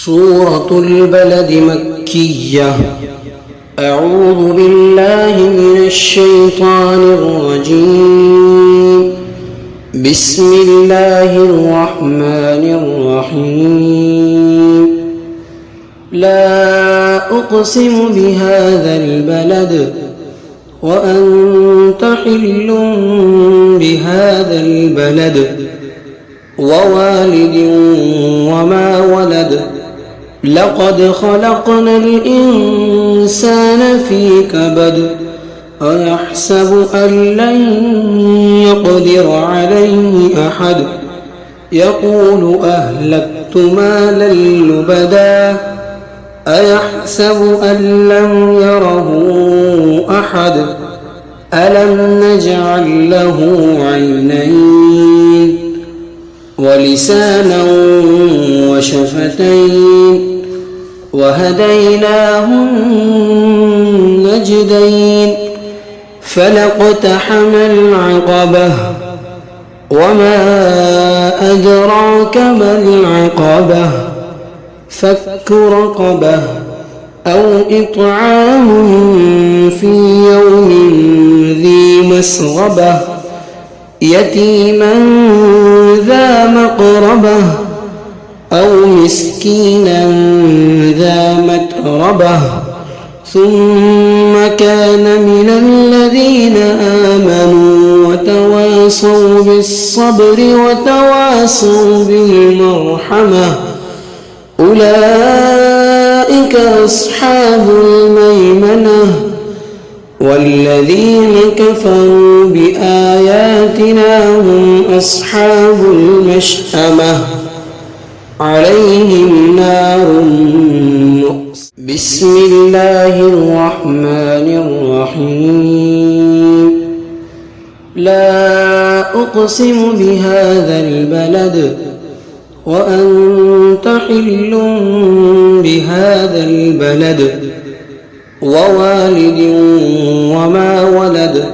سورة البلد مكية. أعوذ بالله من الشيطان الرجيم. بسم الله الرحمن الرحيم. لا أقسم بهذا البلد وأنت حل بهذا البلد ووالد وما ولد. لقد خلقنا الإنسان في كبد أيحسب أن لن يقدر عليه أحد. يقول أهلكت مالا لبدا أيحسب أن لم يره أحد. ألم نجعل له عينين ولسانا وشفتين وهديناه النجدين. فلاقتحم العقبة وما أدراك ما العقبة. فك رقبة أو إطعام في يوم ذي مسغبة يتيما ذا مقربة أو مسكينا ذا متربة. ثم كان من الذين آمنوا وتواصوا بالصبر وتواصوا بالمرحمة. أولئك أصحاب الميمنة. والذين كفروا بآياتنا هم أصحاب المشأمة عليهم نار مؤصدة. بسم الله الرحمن الرحيم. لا أقسم بهذا البلد وأنت حل بهذا البلد ووالد وما ولد.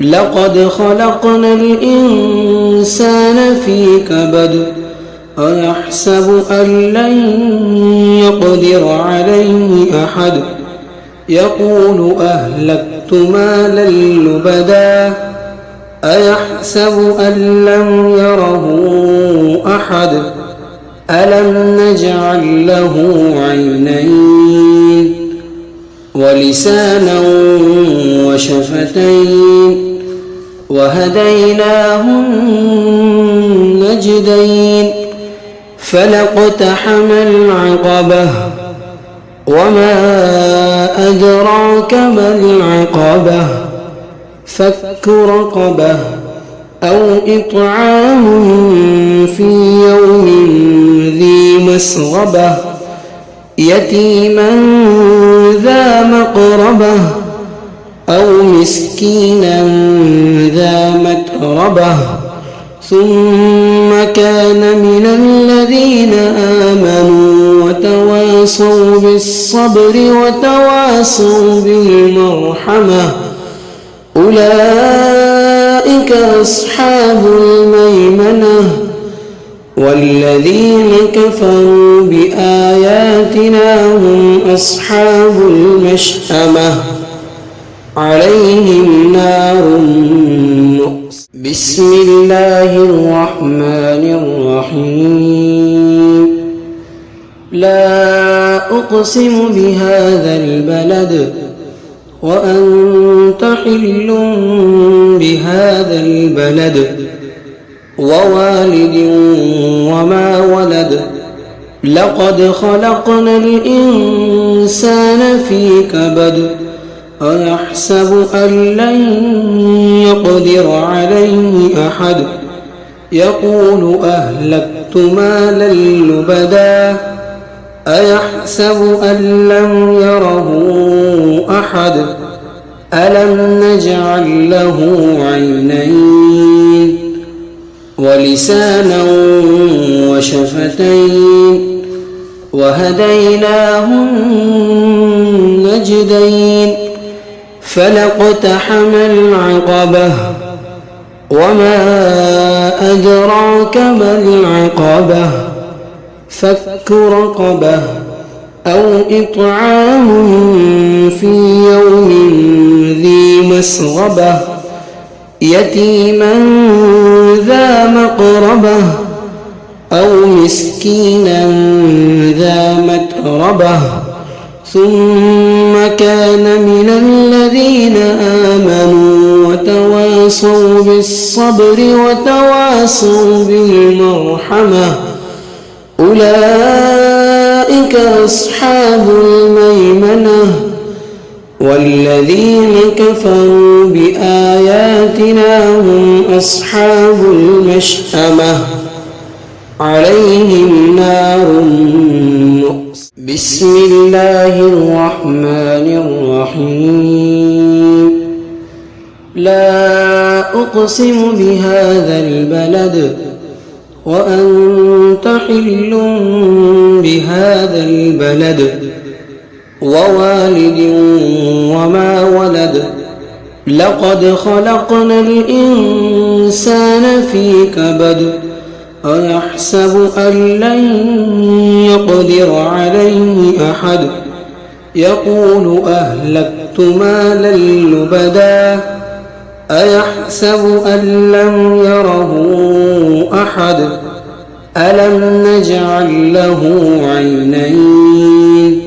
لقد خلقنا الإنسان في كبد أيحسب أن لن يقدر عليه أحد. يقول أهلكت مالا لبدا أيحسب أن لم يره أحد. ألم نجعل له عينين ولسانا وشفتين وهديناه النجدين. فلاقتحم العقبة وما أدراك ما العقبة. فك رقبة أو إطعام في يوم ذي مسغبة يتيما ذا مقربة أو مسكينا ذا متربة. ثم كان من الذين آمنوا وتواصوا بالصبر وتواصوا بالمرحمة. أولئك أصحاب الميمنة. والذين كفروا بآياتنا هم أصحاب المشأمة عليهم نار مؤصدة. بسم الله الرحمن الرحيم. لا أقسم بهذا البلد وأنت حل بهذا البلد ووالد وما ولد. لقد خلقنا الإنسان في كبد أيحسب أن لن يقدر عليه أحد. يقول أهلكت مالا لبدا أيحسب أن لم يره أحد. ألم نجعل له عينين ولسانا وشفتين وهديناه النجدين. فلاقتحم العقبة وما أدراك ما العقبة فك رقبة أو إطعام في يوم ذي مسغبة يتيما ذا مقربة أو مسكينا ذا متربة ثم كان من الذين آمنوا وتواصوا بالصبر وتواصوا بالمرحمة أولئك أصحاب الميمنة والذين كفروا بآياتنا هم أصحاب المشأمة عليهم نار مؤصدة. بسم الله الرحمن الرحيم لا أقسم بهذا البلد وأنت حل بهذا البلد ووالد وما ولد لقد خلقنا الإنسان في كبد أيحسب أن لن يقدر عليه أحد يقول أهلكت مالا لبدا أيحسب أن لم يره أحد ألم نجعل له عينين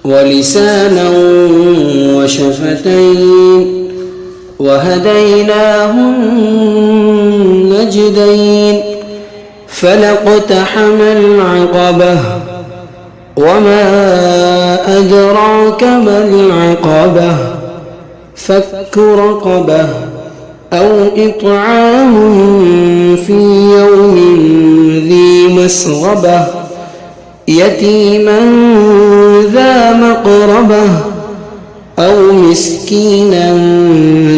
ولسانا وشفتين وهديناه النجدين فلاقتحم العقبة وما أدراك ما العقبة فك رقبة أو إطعام في يوم ذي مسغبة يتيما ذا مقربة أو مسكينا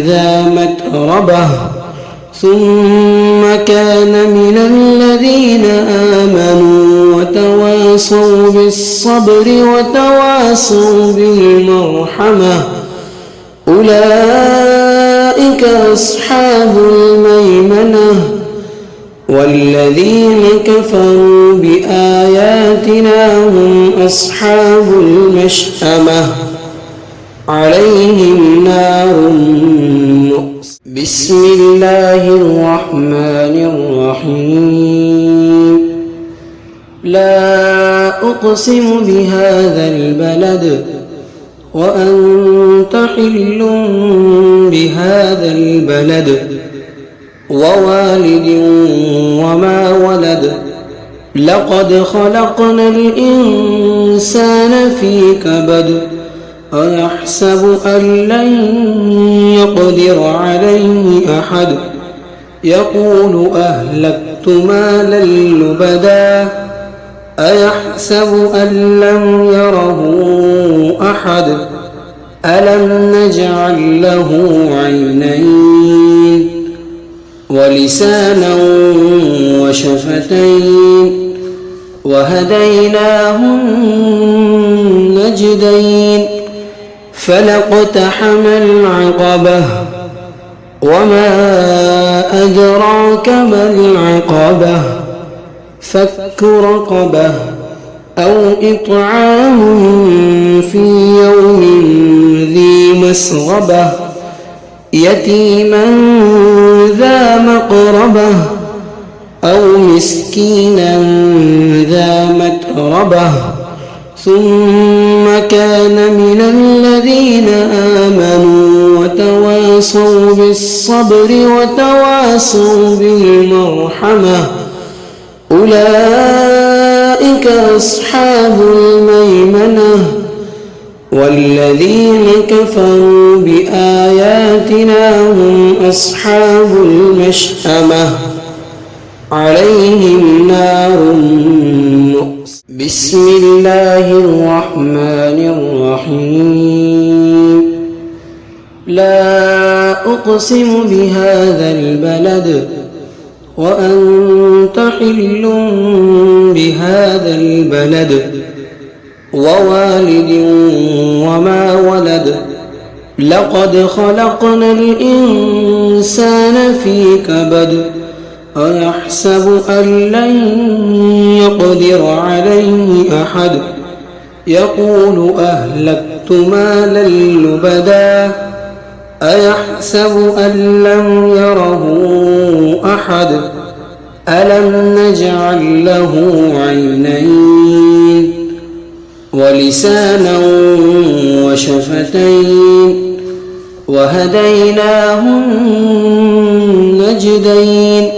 ذا متربة ثم كان من الذين آمنوا وتواصوا بالصبر وتواصوا بالمرحمة أولئك أصحاب الميمنة والذين كفروا بآياتنا هم أصحاب المشأمة عليهم نار مؤصدة. بسم الله الرحمن الرحيم لا أقسم بهذا البلد وأنت حل بهذا البلد ووالد وما ولد لقد خلقنا الإنسان في كبد أيحسب أن لن يقدر عليه أحد يقول أهلكت مالا لبدا أيحسب أن لم يره أحد ألم نجعل له عينين ولسانا وشفتين وهديناه النجدين فلاقتحم العقبة وما أدراك ما العقبة فك رقبة أو إطعام في يوم ذي مسغبة يتيما ذا مقربة أو مسكينا ذا متربة ثم كان من الذين آمنوا وتواصوا بالصبر وتواصوا بالمرحمة أولئك أصحاب الميمنة والذين كفروا بآياتنا هم أصحاب المشأمة عليهم نار مؤصدة. بسم الله الرحمن الرحيم لا أقسم بهذا البلد وأنت حل بهذا البلد ووالد وما ولد لقد خلقنا الإنسان في كبد أيحسب أن لن يقدر عليه أحد يقول أهلكت مالا لبدا أيحسب أن لم يره أحد ألم نجعل له عينين ولسانا وشفتين وهديناه النجدين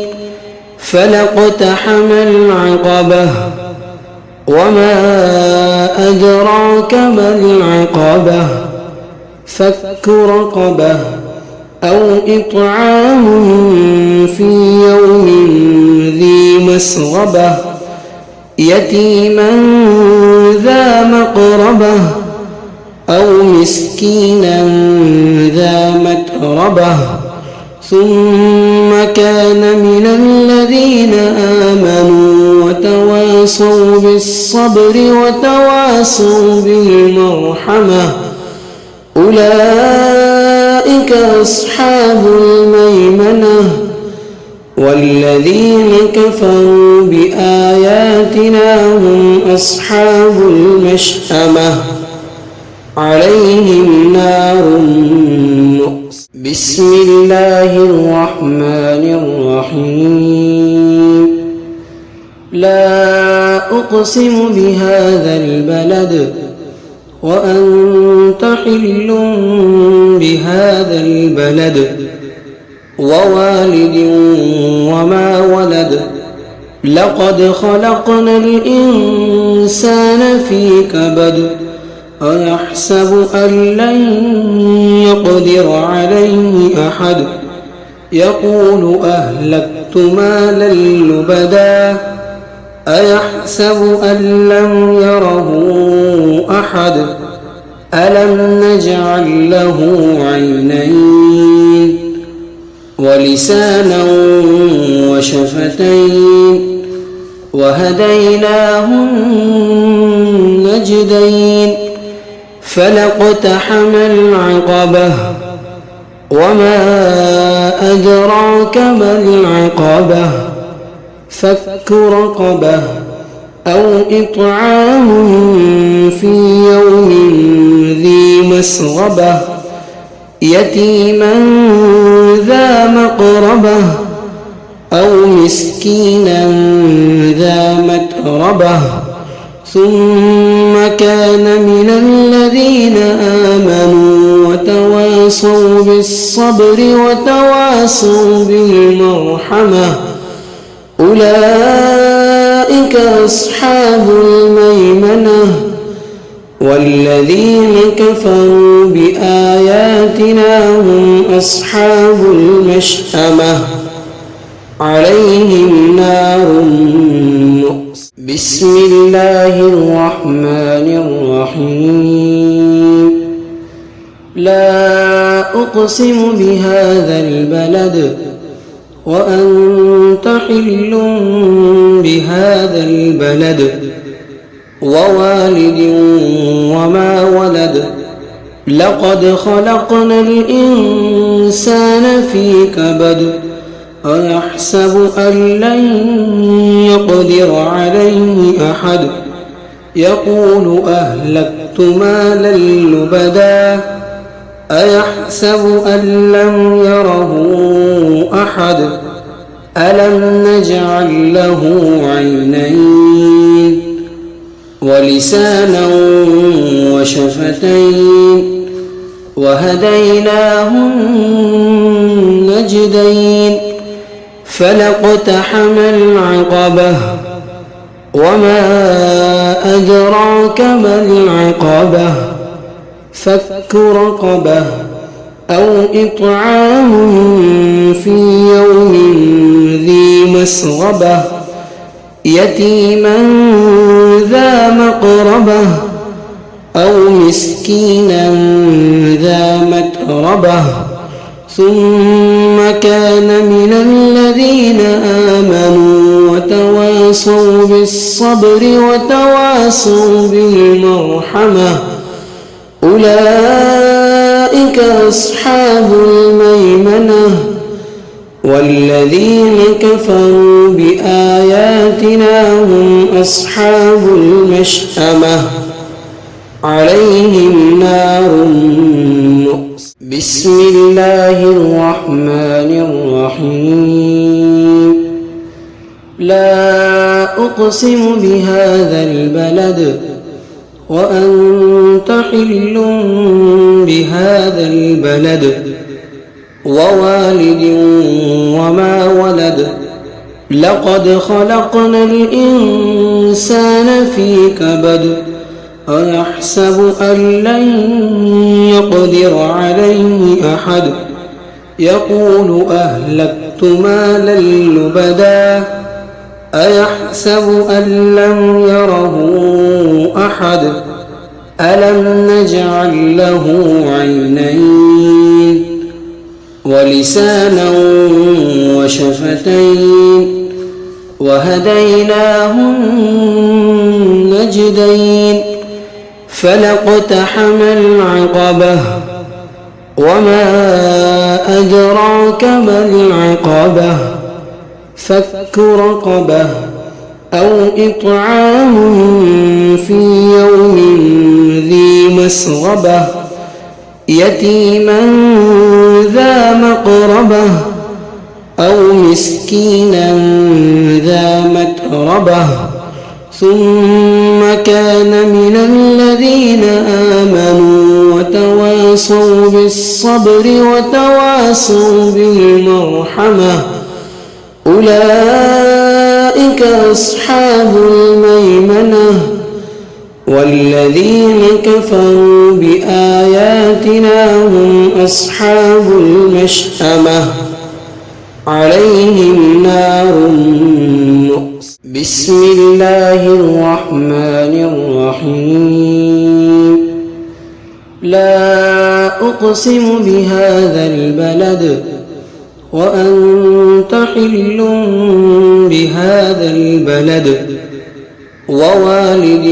فلاقتحم العقبة وما أدراك ما العقبة فك رقبة أو إطعام في يوم ذي مسغبة يتيما ذا مقربة أو مسكينا ذا متربة ثم كان من الذين آمنوا وتواصوا بالصبر وتواصوا بالمرحمة أولئك أصحاب الميمنة والذين كفروا بآياتنا هم أصحاب المشأمة عليهم نار مؤصدة بسم الله الرحمن الرحيم لا أقسم بهذا البلد وأنت حل بهذا البلد ووالد وما ولد لقد خلقنا الإنسان في كبد أيحسب أن لن يقدر عليه أحد يقول أهلكت مالا لبدا أيحسب أن لم يره أحد ألم نجعل له عينين ولسانا وشفتين وهديناه النجدين فلاقتحم العقبة وما أدراك ما العقبة فك رقبة أو إطعام في يوم ذي مسغبة يتيما ذا مقربة أو مسكينا ذا متربة ثم كان من الذين آمنوا وتواصوا بالصبر وتواصوا بالمرحمة أولئك أصحاب الميمنة والذين كفروا بآياتنا هم أصحاب المشأمة عليهم نار مؤصدة بسم الله الرحمن الرحيم لا أقسم بهذا البلد وأنت حل بهذا البلد ووالد وما ولد لقد خلقنا الإنسان في كبد أيحسب أن لن يقدر عليه أحد يقول أهلكت مالا لبدا أيحسب أن لم يره أحد ألم نجعل له عينين ولسانا وشفتين وهديناه النجدين فلاقتحم العقبة وما أدراك ما العقبة فك رقبة أو إطعام في يوم ذي مسغبة يتيما ذا مقربة أو مسكينا ذا متربة ثم كان من الذين آمنوا وتواصوا بالصبر وتواصوا بالمرحمة أولئك أصحاب الميمنة والذين كفروا بآياتنا هم أصحاب المشأمة عليهم نار مؤصدة. بسم الله الرحمن الرحيم. لا أقسم بهذا البلد وأنت حل بهذا البلد ووالد وما ولد لقد خلقنا الإنسان في كبد أيحسب أن لن يقدر عليه أحد يقول أهلكت مالا لبدا أيحسب أن لم يره أحد ألم نجعل له عينين ولسانا وشفتين وهديناه النجدين فلاقتحم العقبة وما أدراك ما العقبة فك رقبة أو إطعام في يوم ذي مسغبة يتيما ذا مقربة أو مسكينا ذا متربة ثم كان من الذين آمنوا وتواصوا بالصبر وتواصوا بالمرحمة أولئك أصحاب الميمنة والذين كفروا بآياتنا هم أصحاب المشأمة عليهم نار مؤصدة. بسم الله الرحمن الرحيم. لا أقسم بهذا البلد وأنت حل بهذا البلد ووالد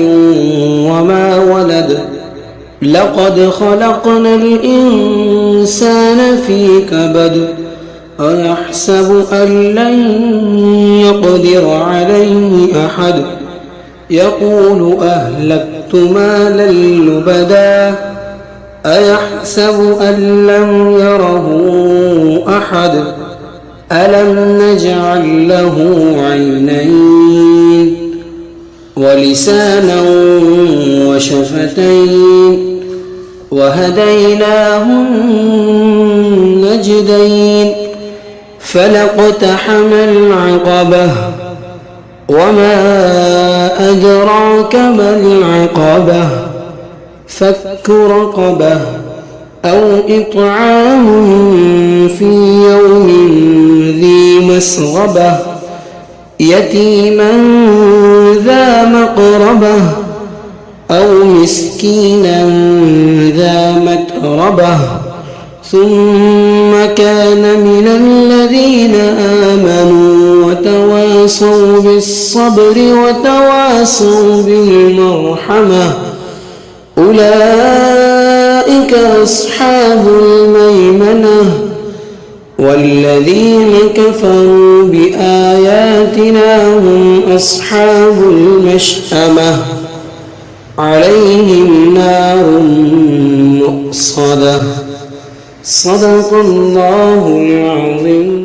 وما ولد لقد خلقنا الإنسان في كبد أيحسب أن لن يقدر عليه أحد يقول أهلكت مالا لبدا أيحسب أن لم يره أحد ألم نجعل له عينين ولسانا وشفتين وهديناه النجدين فلاقتحم العقبة وما أدراك ما العقبة فك رقبة أو إطعام في يوم ذي مسغبة يتيما ذا مقربة أو مسكينا ذا متربة ثم كان من الذين آمنوا وتواصوا بالصبر وتواصوا بالمرحمة أولئك أصحاب الميمنة والذين كفروا بآياتنا هم أصحاب المشأمة عليهم نار مؤصدة. صدق الله العظيم.